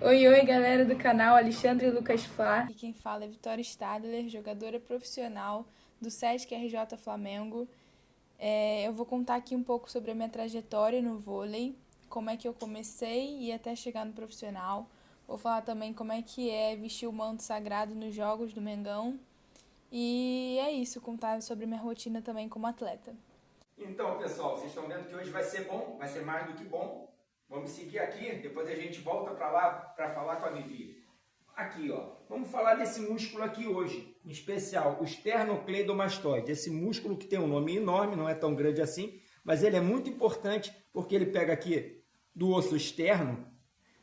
Oi, oi, galera do canal Alexandre e Lucas Flá. Aqui quem fala é Vitória Stadler, jogadora profissional do Sesc RJ Flamengo. Eu vou contar aqui um pouco sobre a minha trajetória no vôlei, como é que eu comecei e até chegar no profissional. Vou falar também como é que é vestir o manto sagrado nos jogos do Mengão. E é isso, contar sobre minha rotina também como atleta. Então, pessoal, vocês estão vendo que hoje vai ser bom, vai ser mais do que bom. Vamos seguir aqui, depois a gente volta para lá para falar com a Vivi. Aqui, ó, vamos falar desse músculo aqui hoje, em especial o esternocleidomastoide. Esse músculo que tem um nome enorme, não é tão grande assim, mas ele é muito importante porque ele pega aqui do osso externo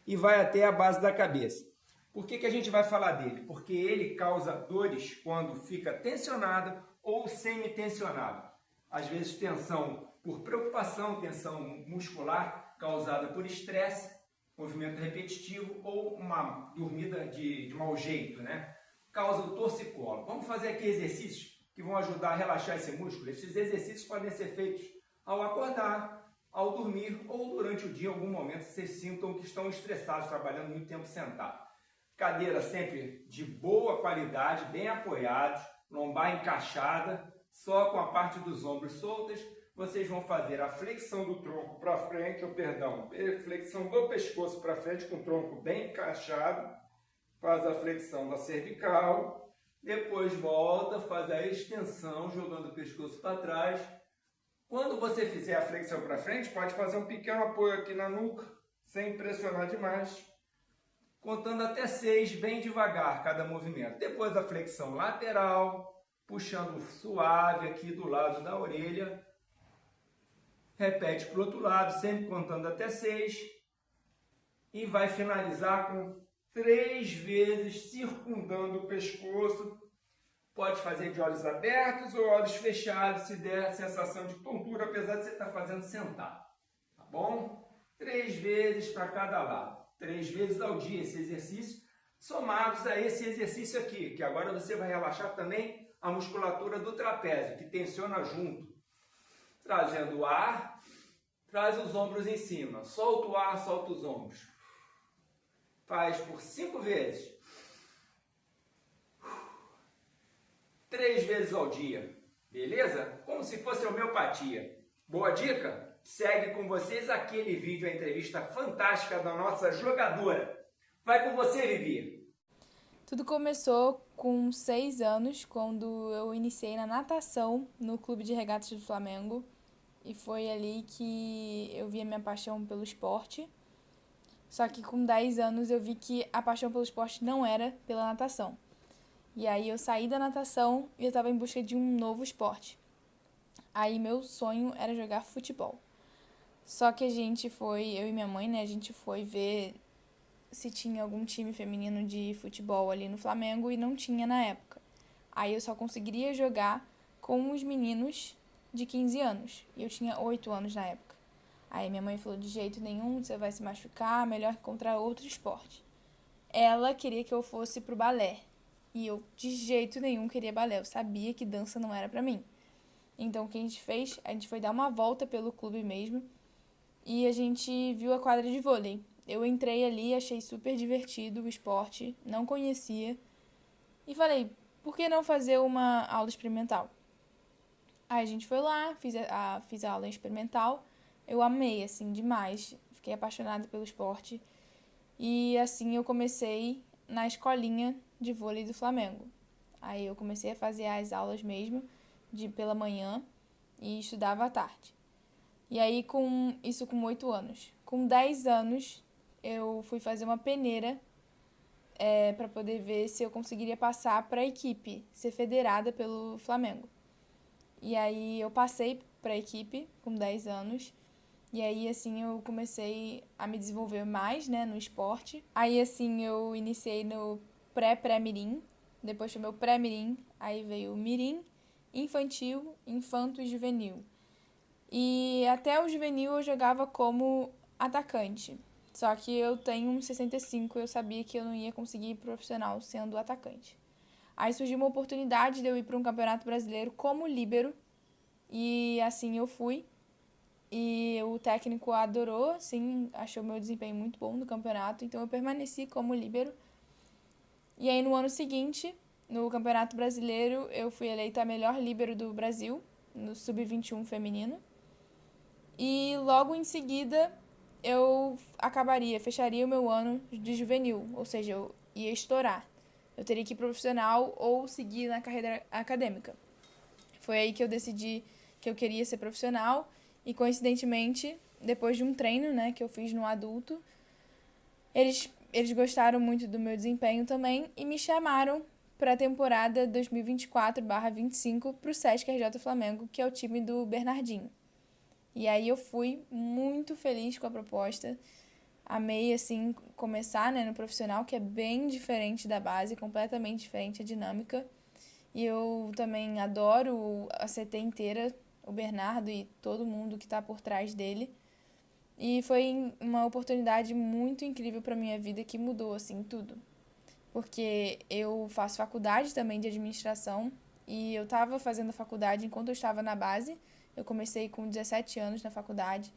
e vai até a base da cabeça. Por que a gente vai falar dele? Porque ele causa dores quando fica tensionado ou semi-tensionado. Às vezes tensão por preocupação, tensão muscular causada por estresse, movimento repetitivo ou uma dormida de mau jeito, né? Causa o torcicolo. Vamos fazer aqui exercícios que vão ajudar a relaxar esse músculo. Esses exercícios podem ser feitos ao acordar, ao dormir ou durante o dia, em algum momento, vocês sintam que estão estressados, trabalhando muito tempo sentado. Cadeira sempre de boa qualidade, bem apoiados, lombar encaixada, só com a parte dos ombros soltas. Vocês vão fazer a flexão do tronco para frente, flexão do pescoço para frente, com o tronco bem encaixado. Faz a flexão da cervical, depois volta, faz a extensão, jogando o pescoço para trás. Quando você fizer a flexão para frente, pode fazer um pequeno apoio aqui na nuca, sem pressionar demais. Contando até 6, bem devagar cada movimento. Depois a flexão lateral, puxando suave aqui do lado da orelha. Repete para o outro lado, sempre contando até 6. E vai finalizar com 3 vezes circundando o pescoço. Pode fazer de olhos abertos ou olhos fechados, se der a sensação de tontura, apesar de você estar fazendo sentado. Tá bom? 3 vezes para cada lado. 3 vezes ao dia esse exercício, somados a esse exercício aqui, que agora você vai relaxar também a musculatura do trapézio, que tensiona junto. Trazendo o ar, traz os ombros em cima. Solta o ar, solta os ombros. Faz por 5 vezes. 3 vezes ao dia. Beleza? Como se fosse homeopatia. Boa dica? Segue com vocês aquele vídeo, a entrevista fantástica da nossa jogadora. Vai com você, Vivi. Tudo começou com 6 anos, quando eu iniciei na natação no Clube de Regatas do Flamengo. E foi ali que eu vi a minha paixão pelo esporte. Só que com 10 anos eu vi que a paixão pelo esporte não era pela natação. E aí eu saí da natação e eu estava em busca de um novo esporte. Aí meu sonho era jogar futebol. Só que eu e minha mãe, né, a gente foi ver se tinha algum time feminino de futebol ali no Flamengo e não tinha na época. Aí eu só conseguiria jogar com os meninos de 15 anos. E eu tinha 8 anos na época. Aí minha mãe falou, de jeito nenhum, você vai se machucar, melhor encontrar outro esporte. Ela queria que eu fosse pro balé. E eu, de jeito nenhum, queria balé. Eu sabia que dança não era pra mim. Então, o que a gente fez? A gente foi dar uma volta pelo clube mesmo. E a gente viu a quadra de vôlei. Eu entrei ali, achei super divertido o esporte, não conhecia. E falei, por que não fazer uma aula experimental? Aí a gente foi lá, fiz a aula experimental. Eu amei, assim, demais. Fiquei apaixonada pelo esporte. E assim eu comecei na escolinha de vôlei do Flamengo. Aí eu comecei a fazer as aulas mesmo, pela manhã, e estudava à tarde. E aí, com 8 anos. Com 10 anos, eu fui fazer uma peneira para poder ver se eu conseguiria passar para a equipe, ser federada pelo Flamengo. E aí, eu passei para a equipe com 10 anos. E aí, assim, eu comecei a me desenvolver mais, né, no esporte. Aí, assim, eu iniciei no pré-pré-mirim. Depois foi meu pré-mirim. Aí veio o mirim, infantil, infanto e juvenil. E até o juvenil eu jogava como atacante. Só que eu tenho 1,65 e eu sabia que eu não ia conseguir ir profissional sendo atacante. Aí surgiu uma oportunidade de eu ir para um campeonato brasileiro como líbero. E assim eu fui. e o técnico adorou, sim, achou meu desempenho muito bom no campeonato, então eu permaneci como líbero. E aí no ano seguinte, no Campeonato Brasileiro, eu fui eleita a melhor líbero do Brasil, no Sub-21 feminino. E logo em seguida eu fecharia o meu ano de juvenil, ou seja, eu ia estourar. Eu teria que ir profissional ou seguir na carreira acadêmica. Foi aí que eu decidi que eu queria ser profissional e, coincidentemente, depois de um treino, né, que eu fiz no adulto, eles gostaram muito do meu desempenho também e me chamaram para a temporada 2024/25 para o Sesc RJ Flamengo, que é o time do Bernardinho. E aí eu fui muito feliz com a proposta. Amei, assim, começar, né, no profissional, que é bem diferente da base, completamente diferente a dinâmica. E eu também adoro a CT inteira, o Bernardo e todo mundo que está por trás dele. E foi uma oportunidade muito incrível para minha vida que mudou, assim, tudo. Porque eu faço faculdade também de administração e eu estava fazendo a faculdade enquanto eu estava na base. Eu comecei com 17 anos na faculdade.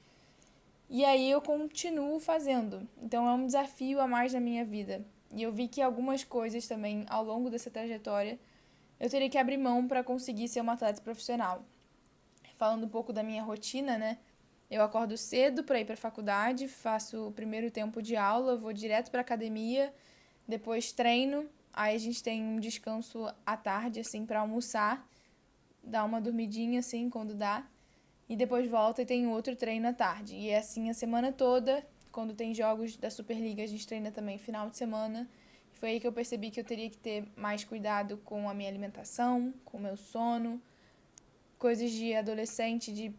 E aí eu continuo fazendo. Então é um desafio a mais na minha vida. E eu vi que algumas coisas também ao longo dessa trajetória eu teria que abrir mão para conseguir ser uma atleta profissional. Falando um pouco da minha rotina, né? Eu acordo cedo para ir para a faculdade, faço o primeiro tempo de aula, vou direto para a academia, depois treino, aí a gente tem um descanso à tarde, assim, para almoçar, dar uma dormidinha, assim, quando dá, e depois volta e tem outro treino à tarde. E é assim a semana toda, quando tem jogos da Superliga, a gente treina também final de semana. Foi aí que eu percebi que eu teria que ter mais cuidado com a minha alimentação, com o meu sono, coisas de adolescente,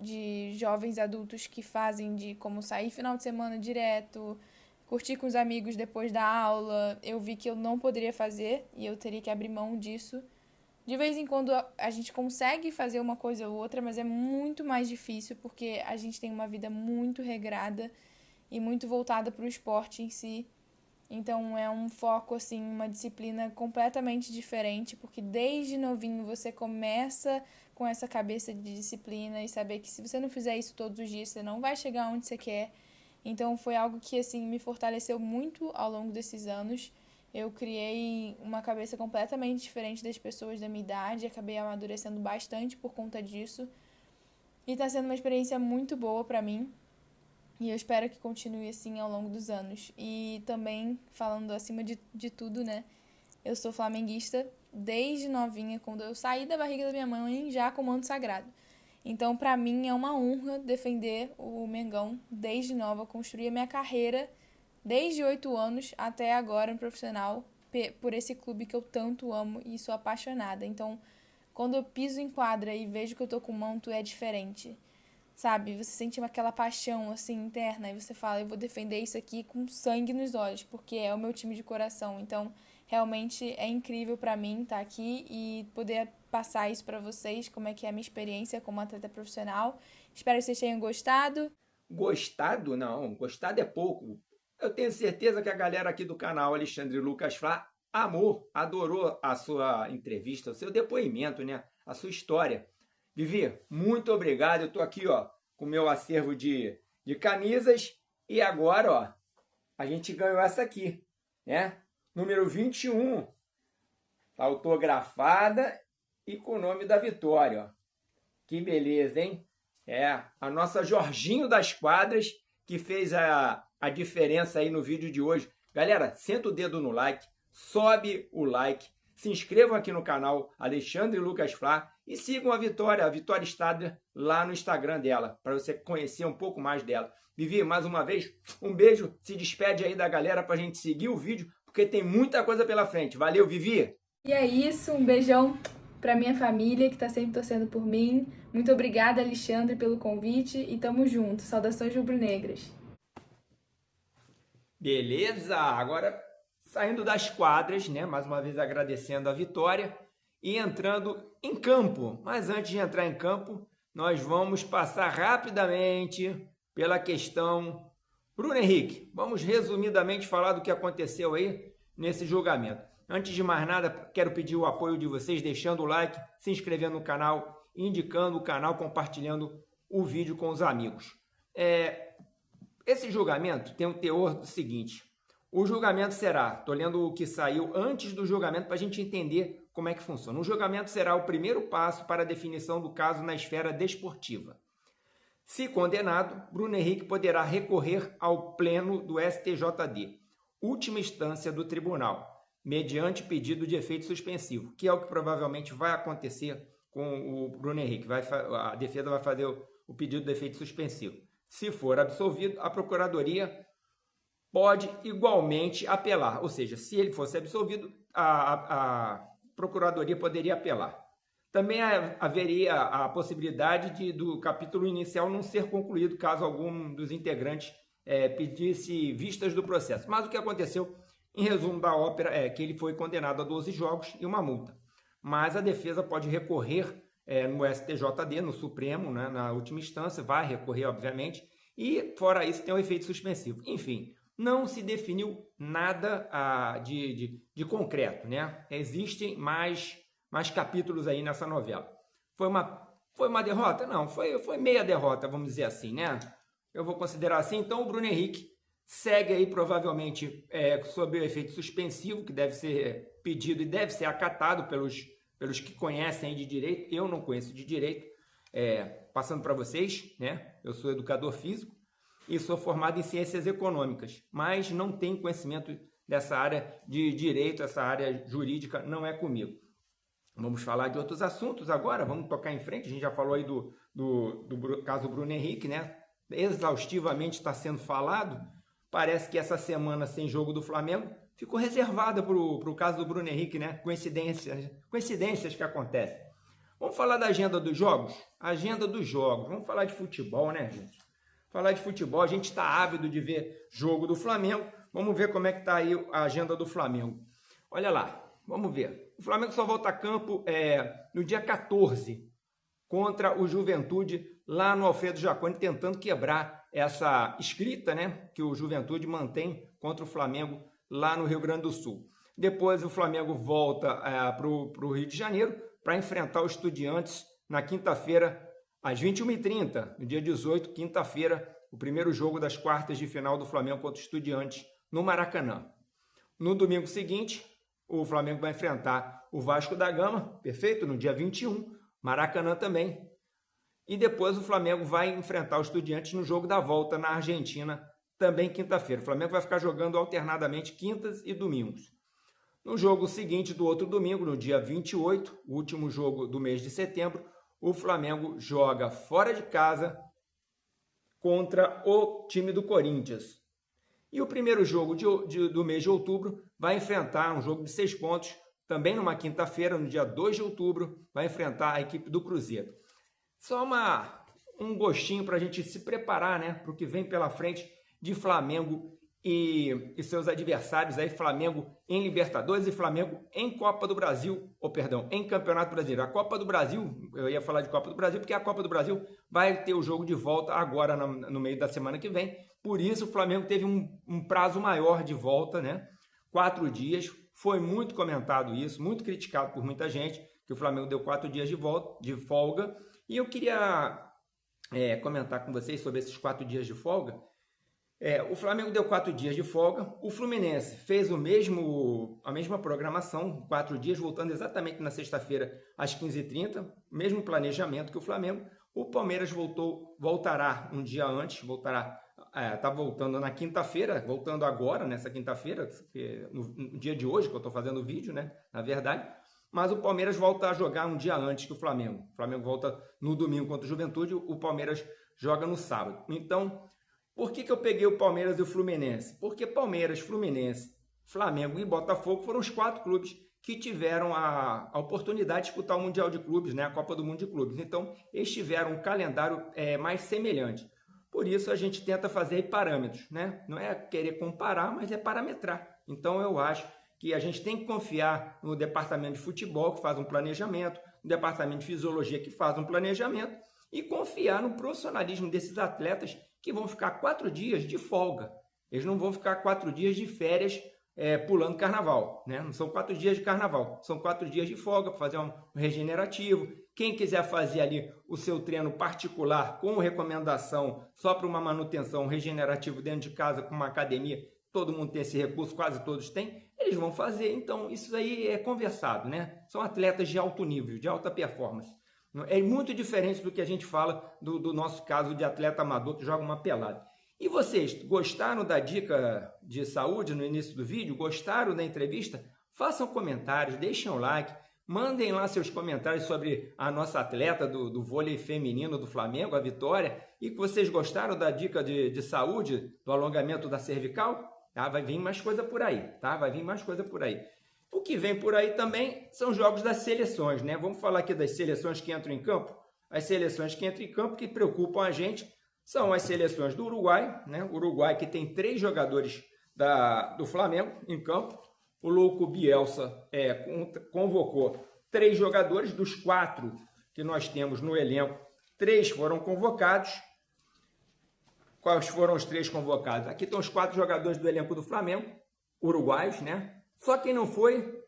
de jovens adultos que fazem de como sair final de semana direto, curtir com os amigos depois da aula. Eu vi que eu não poderia fazer e eu teria que abrir mão disso. De vez em quando a gente consegue fazer uma coisa ou outra, mas é muito mais difícil porque a gente tem uma vida muito regrada e muito voltada para o esporte em si. Então é um foco, assim, uma disciplina completamente diferente, porque desde novinho você começa com essa cabeça de disciplina e saber que se você não fizer isso todos os dias, você não vai chegar onde você quer. Então foi algo que, assim, me fortaleceu muito ao longo desses anos. Eu criei uma cabeça completamente diferente das pessoas da minha idade, acabei amadurecendo bastante por conta disso. E tá sendo uma experiência muito boa pra mim. E eu espero que continue assim ao longo dos anos. E também, falando acima de tudo, né? Eu sou flamenguista desde novinha, quando eu saí da barriga da minha mãe já com o manto sagrado. Então, pra mim, é uma honra defender o Mengão desde nova, construir a minha carreira desde 8 anos até agora no profissional por esse clube que eu tanto amo e sou apaixonada. Então, quando eu piso em quadra e vejo que eu tô com o manto, é diferente. Sabe, você sente aquela paixão, assim, interna, e você fala, eu vou defender isso aqui com sangue nos olhos, porque é o meu time de coração. Então, realmente é incrível pra mim estar aqui e poder passar isso pra vocês, como é que é a minha experiência como atleta profissional. Espero que vocês tenham gostado. Gostado? Não, gostado é pouco. Eu tenho certeza que a galera aqui do canal Alexandre Lucas Flá amou, adorou a sua entrevista, o seu depoimento, né? A sua história. Vivi, muito obrigado. Eu estou aqui, ó, com o meu acervo de camisas. E agora, ó, a gente ganhou essa aqui, né? Número 21, autografada e com o nome da Vitória, ó. Que beleza, hein? É, a nossa Jorginho das Quadras, que fez a diferença aí no vídeo de hoje. Galera, senta o dedo no like, sobe o like, se inscrevam aqui no canal Alexandre Lucas Flá e sigam a Vitória Stadler, lá no Instagram dela, para você conhecer um pouco mais dela. Vivi, mais uma vez, um beijo, se despede aí da galera para a gente seguir o vídeo, porque tem muita coisa pela frente. Valeu, Vivi! E é isso, um beijão pra minha família que tá sempre torcendo por mim. Muito obrigada, Alexandre, pelo convite e tamo junto. Saudações rubro-negras. Beleza, agora saindo das quadras, né? Mais uma vez agradecendo a Vitória e entrando em campo. Mas antes de entrar em campo, nós vamos passar rapidamente pela questão Bruno Henrique. Vamos resumidamente falar do que aconteceu aí nesse julgamento. Antes de mais nada, quero pedir o apoio de vocês, deixando o like, se inscrevendo no canal, indicando o canal, compartilhando o vídeo com os amigos. Esse julgamento tem um teor do seguinte: o julgamento será, estou lendo o que saiu antes do julgamento para a gente entender como é que funciona. O julgamento será o primeiro passo para a definição do caso na esfera desportiva. Se condenado, Bruno Henrique poderá recorrer ao pleno do STJD, última instância do tribunal, mediante pedido de efeito suspensivo, que é o que provavelmente vai acontecer com o Bruno Henrique. A defesa vai fazer o pedido de efeito suspensivo. Se for absolvido, a Procuradoria pode igualmente apelar, ou seja, se ele fosse absolvido, a Procuradoria poderia apelar. Também haveria a possibilidade do capítulo inicial não ser concluído, caso algum dos integrantes pedisse vistas do processo. Mas o que aconteceu, em resumo da ópera, é que ele foi condenado a 12 jogos e uma multa. Mas a defesa pode recorrer no STJD, no Supremo, né, na última instância, vai recorrer, obviamente, e fora isso tem o efeito suspensivo. Enfim, não se definiu nada de concreto, né? Existem mais capítulos aí nessa novela. Foi uma derrota? Não, foi meia derrota, vamos dizer assim, né? Eu vou considerar assim. Então o Bruno Henrique segue aí provavelmente sob o efeito suspensivo, que deve ser pedido e deve ser acatado pelos que conhecem de direito. Eu não conheço de direito, passando para vocês, né? Eu sou educador físico e sou formado em ciências econômicas, mas não tenho conhecimento dessa área de direito, essa área jurídica não é comigo. Vamos falar de outros assuntos agora, vamos tocar em frente. A gente já falou aí do caso Bruno Henrique, né? Exaustivamente está sendo falado. Parece que essa semana sem jogo do Flamengo ficou reservada para o caso do Bruno Henrique, né? Coincidências que acontecem. Vamos falar da agenda dos jogos? Agenda dos jogos. Vamos falar de futebol, né, gente? Falar de futebol, a gente está ávido de ver jogo do Flamengo. Vamos ver como é que está aí a agenda do Flamengo. Olha lá, vamos ver. O Flamengo só volta a campo no dia 14, contra o Juventude, lá no Alfredo Jaconi, tentando quebrar essa escrita, né, que o Juventude mantém contra o Flamengo lá no Rio Grande do Sul. Depois o Flamengo volta para o Rio de Janeiro para enfrentar os Estudiantes na quinta-feira, às 21h30, no dia 18, quinta-feira, o primeiro jogo das quartas de final do Flamengo contra os Estudiantes no Maracanã. No domingo seguinte, o Flamengo vai enfrentar o Vasco da Gama, perfeito? No dia 21, Maracanã também. E depois o Flamengo vai enfrentar os Estudiantes no jogo da volta na Argentina, também quinta-feira. O Flamengo vai ficar jogando alternadamente quintas e domingos. No jogo seguinte do outro domingo, no dia 28, o último jogo do mês de setembro, o Flamengo joga fora de casa contra o time do Corinthians. E o primeiro jogo do mês de outubro vai enfrentar um jogo de 6 pontos, também numa quinta-feira, no dia 2 de outubro, vai enfrentar a equipe do Cruzeiro. Só um gostinho para a gente se preparar, né, para o que vem pela frente de Flamengo e seus adversários, aí, Flamengo em Libertadores e Flamengo em Copa do Brasil, em Campeonato Brasileiro. A Copa do Brasil, eu ia falar de Copa do Brasil, porque a Copa do Brasil vai ter o jogo de volta agora no meio da semana que vem. Por isso o Flamengo teve um prazo maior de volta, né? 4 dias. Foi muito comentado isso, muito criticado por muita gente, que o Flamengo deu 4 dias de folga. E eu queria comentar com vocês sobre esses 4 dias de folga. O Flamengo deu 4 dias de folga, o Fluminense fez a mesma programação, 4 dias, voltando exatamente na sexta-feira às 15h30, mesmo planejamento que o Flamengo. O Palmeiras voltará um dia antes, está voltando na quinta-feira, voltando agora, nessa quinta-feira, no dia de hoje que eu estou fazendo o vídeo, né, na verdade. Mas o Palmeiras volta a jogar um dia antes que o Flamengo. O Flamengo volta no domingo contra o Juventude, o Palmeiras joga no sábado. Então, por que eu peguei o Palmeiras e o Fluminense? Porque Palmeiras, Fluminense, Flamengo e Botafogo foram os 4 clubes que tiveram a oportunidade de disputar o Mundial de Clubes, né, a Copa do Mundo de Clubes. Então, eles tiveram um calendário mais semelhante. Por isso, a gente tenta fazer parâmetros, né? Não é querer comparar, mas é parametrar. Então, eu acho que a gente tem que confiar no departamento de futebol, que faz um planejamento, no departamento de fisiologia, que faz um planejamento, e confiar no profissionalismo desses atletas que vão ficar 4 dias de folga. Eles não vão ficar 4 dias de férias pulando carnaval, né? Não são 4 dias de carnaval, são 4 dias de folga para fazer um regenerativo, Quem quiser fazer ali o seu treino particular com recomendação só para uma manutenção regenerativa dentro de casa com uma academia, todo mundo tem esse recurso, quase todos têm, eles vão fazer. Então isso aí é conversado, né? São atletas de alto nível, de alta performance. É muito diferente do que a gente fala do nosso caso de atleta amador que joga uma pelada. E vocês gostaram da dica de saúde no início do vídeo? Gostaram da entrevista? Façam comentários, deixem o like. Mandem lá seus comentários sobre a nossa atleta do vôlei feminino do Flamengo, a Vitória, e que vocês gostaram da dica de saúde, do alongamento da cervical, tá? Vai vir mais coisa por aí, tá? Vai vir mais coisa por aí. O que vem por aí também são jogos das seleções, né? Vamos falar aqui das seleções que entram em campo. As seleções que entram em campo que preocupam a gente são as seleções do Uruguai, né? O Uruguai que tem 3 jogadores do Flamengo em campo. O louco Bielsa convocou 3 jogadores, dos 4 que nós temos no elenco, 3 foram convocados. Quais foram os 3 convocados? Aqui estão os 4 jogadores do elenco do Flamengo, uruguaios, né? Só quem não foi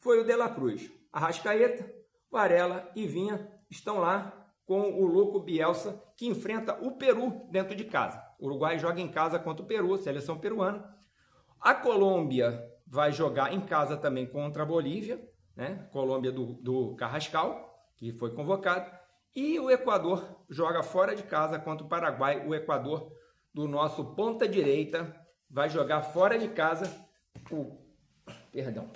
o De La Cruz. Arrascaeta, Varela e Vinha estão lá com o louco Bielsa, que enfrenta o Peru dentro de casa. O Uruguai joga em casa contra o Peru, seleção peruana. A Colômbia vai jogar em casa também contra a Bolívia, né? Colômbia do Carrascal, que foi convocado. E o Equador joga fora de casa contra o Paraguai. O Equador, do nosso ponta direita, vai jogar fora de casa. Perdão,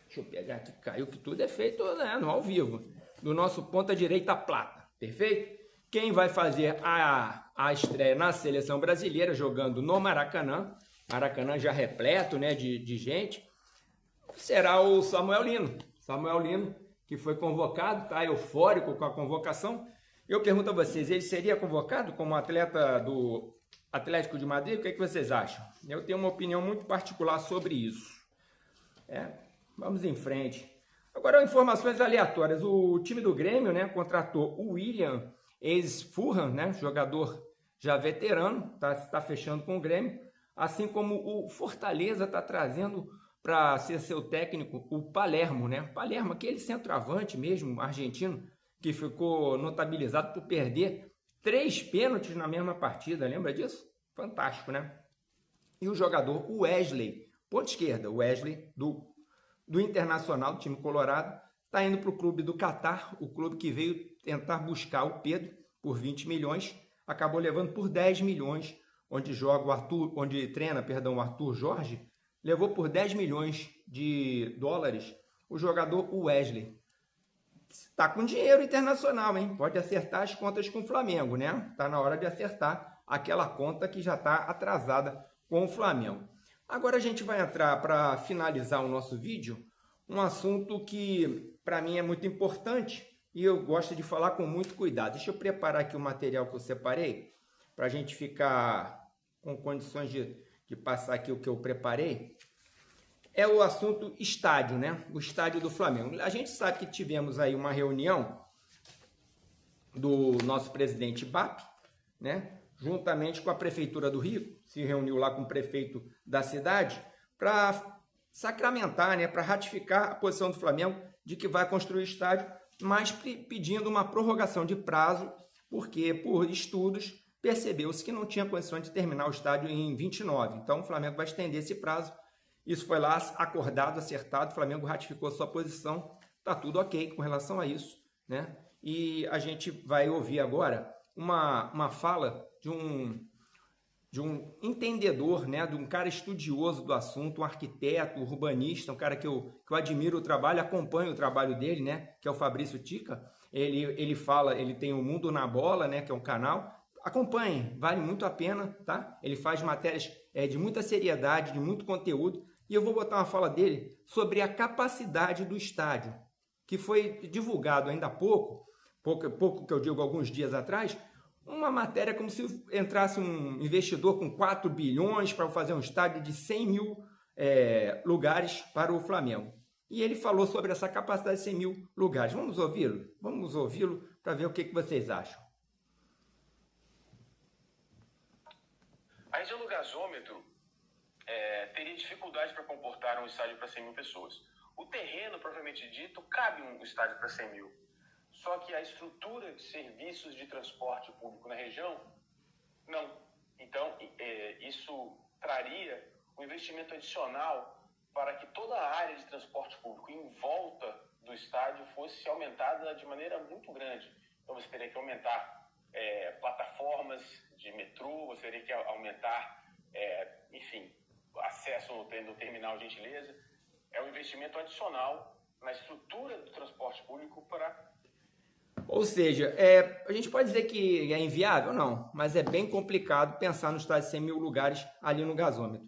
deixa eu pegar aqui, caiu que tudo é feito, né, no ao vivo. Do nosso ponta direita Plata, perfeito? Quem vai fazer a estreia na seleção brasileira, jogando no Maracanã, Maracanã já repleto, né, de gente, será o Samuel Lino. Samuel Lino, que foi convocado, está eufórico com a convocação. Eu pergunto a vocês, ele seria convocado como atleta do Atlético de Madrid? O que é que vocês acham? Eu tenho uma opinião muito particular sobre isso. Vamos em frente. Agora, informações aleatórias. O time do Grêmio, né, contratou o William, ex-Fulham, né, jogador já veterano, tá fechando com o Grêmio. Assim como o Fortaleza está trazendo para ser seu técnico o Palermo, né? Palermo, aquele centroavante mesmo, argentino, que ficou notabilizado por perder 3 pênaltis na mesma partida, lembra disso? Fantástico, né? E o jogador Wesley, ponta esquerda, Wesley, do Internacional, do time colorado, está indo para o clube do Catar, o clube que veio tentar buscar o Pedro por 20 milhões, acabou levando por 10 milhões, onde treina o Arthur Jorge, levou por 10 milhões de dólares o jogador Wesley. Está com dinheiro internacional, hein? Pode acertar as contas com o Flamengo, né? Está na hora de acertar aquela conta que já está atrasada com o Flamengo. Agora a gente vai entrar, para finalizar o nosso vídeo, um assunto que para mim é muito importante e eu gosto de falar com muito cuidado. Deixa eu preparar aqui o material que eu separei, para a gente ficar com condições de passar aqui o que eu preparei. É o assunto estádio, né? O estádio do Flamengo. A gente sabe que tivemos aí uma reunião do nosso presidente BAP, né? Juntamente com a Prefeitura do Rio, se reuniu lá com o prefeito da cidade para sacramentar, né? Para ratificar a posição do Flamengo de que vai construir o estádio, mas pedindo uma prorrogação de prazo, porque por estudos percebeu-se que não tinha condições de terminar o estádio em 29. Então o Flamengo vai estender esse prazo. Isso foi lá acordado, acertado, o Flamengo ratificou sua posição, tá tudo ok com relação a isso, né? E a gente vai ouvir agora uma fala de um entendedor, né? De um cara estudioso do assunto, um arquiteto, urbanista, um cara que eu admiro o trabalho, acompanho o trabalho dele, né? Que é o Fabrício Tica. Ele fala, ele tem o Mundo na Bola, né? Que é um canal. Acompanhem, vale muito a pena, tá? Ele faz matérias de muita seriedade, de muito conteúdo. E eu vou botar uma fala dele sobre a capacidade do estádio, que foi divulgado ainda há pouco que eu digo alguns dias atrás, uma matéria como se entrasse um investidor com 4 bilhões para fazer um estádio de 100 mil lugares para o Flamengo. E ele falou sobre essa capacidade de 100 mil lugares. Vamos ouvi-lo? Vamos ouvi-lo para ver o que vocês acham. A região do gasômetro teria dificuldade para comportar um estádio para 100 mil pessoas. O terreno, propriamente dito, cabe um estádio para 100 mil. Só que a estrutura de serviços de transporte público na região, não. Então, isso traria um investimento adicional para que toda a área de transporte público em volta do estádio fosse aumentada de maneira muito grande. Então, você teria que aumentar plataformas de metrô, você teria que aumentar, enfim, acesso no terminal Gentileza. É um investimento adicional na estrutura do transporte público para... Ou seja, a gente pode dizer que é inviável? Não, mas é bem complicado pensar no estádio de 100 mil lugares ali no gasômetro.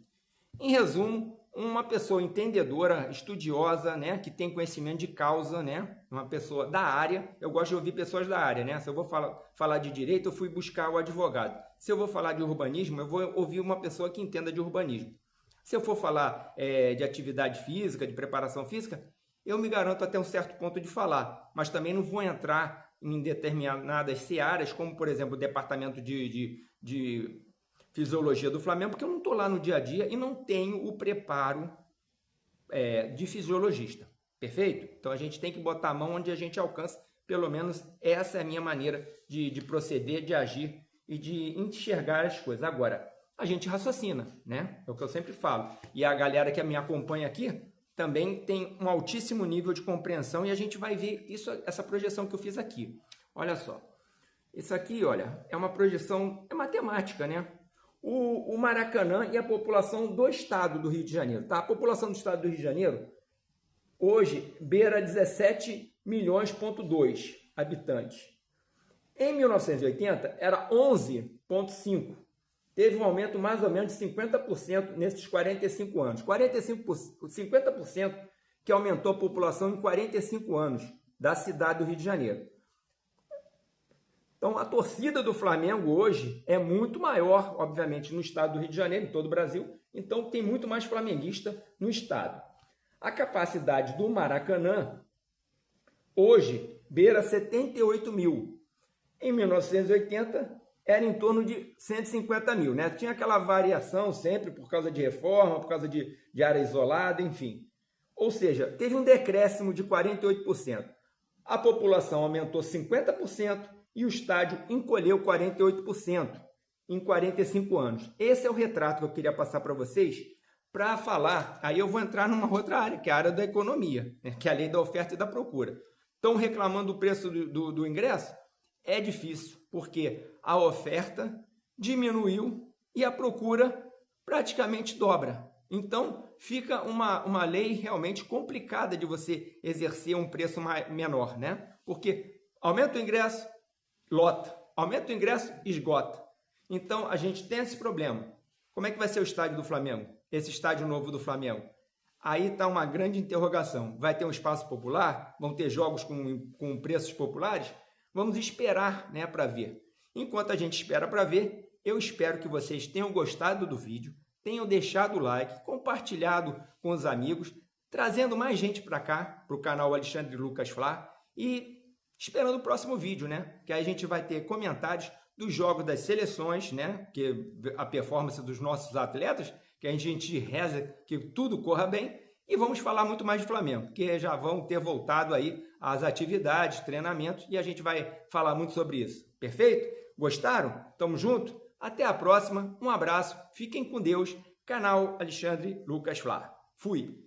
Em resumo, uma pessoa entendedora, estudiosa, né, que tem conhecimento de causa, né, uma pessoa da área. Eu gosto de ouvir pessoas da área, né? Se eu vou falar de direito, eu fui buscar o advogado. Se eu vou falar de urbanismo, eu vou ouvir uma pessoa que entenda de urbanismo. Se eu for falar de atividade física, de preparação física, eu me garanto até um certo ponto de falar, mas também não vou entrar em determinadas searas, como, por exemplo, o departamento de fisiologia do Flamengo, porque eu não estou lá no dia a dia e não tenho o preparo de fisiologista, perfeito? Então, a gente tem que botar a mão onde a gente alcança, pelo menos essa é a minha maneira de proceder, de agir e de enxergar as coisas. Agora, a gente raciocina, né? É o que eu sempre falo. E a galera que me acompanha aqui também tem um altíssimo nível de compreensão e a gente vai ver essa projeção que eu fiz aqui. Olha só. Isso aqui, olha, é uma projeção, é matemática, né? O Maracanã e a população do estado do Rio de Janeiro, tá? A população do estado do Rio de Janeiro, hoje, beira 17 milhões,2 habitantes. Em 1980, era 11,5. Teve um aumento mais ou menos de 50% nesses 45 anos. 50% que aumentou a população em 45 anos da cidade do Rio de Janeiro. Então, a torcida do Flamengo hoje é muito maior, obviamente, no estado do Rio de Janeiro, em todo o Brasil. Então, tem muito mais flamenguista no estado. A capacidade do Maracanã, hoje, beira 78 mil. Em 1980, era em torno de 150 mil, né? Tinha aquela variação sempre por causa de reforma, por causa de área isolada, enfim. Ou seja, teve um decréscimo de 48%. A população aumentou 50%, e o estádio encolheu 48% em 45 anos. Esse é o retrato que eu queria passar para vocês para falar. Aí eu vou entrar numa outra área, que é a área da economia, né? Que é a lei da oferta e da procura. Estão reclamando do preço do ingresso? É difícil, porque a oferta diminuiu e a procura praticamente dobra. Então, fica uma lei realmente complicada de você exercer um preço menor, né? Porque aumenta o ingresso, lota. Aumenta o ingresso, esgota. Então, a gente tem esse problema. Como é que vai ser o estádio do Flamengo? Esse estádio novo do Flamengo? Aí está uma grande interrogação. Vai ter um espaço popular? Vão ter jogos com preços populares? Vamos esperar, né, para ver. Enquanto a gente espera para ver, eu espero que vocês tenham gostado do vídeo, tenham deixado o like, compartilhado com os amigos, trazendo mais gente para cá, para o canal Alexandre Lucas Flá, e esperando o próximo vídeo, né? Que aí a gente vai ter comentários dos jogos das seleções, né? Que a performance dos nossos atletas, que a gente reza que tudo corra bem, e vamos falar muito mais de Flamengo, que já vão ter voltado aí às atividades, treinamentos, e a gente vai falar muito sobre isso. Perfeito? Gostaram? Tamo junto? Até a próxima, um abraço, fiquem com Deus, canal Alexandre Lucas Flá. Fui!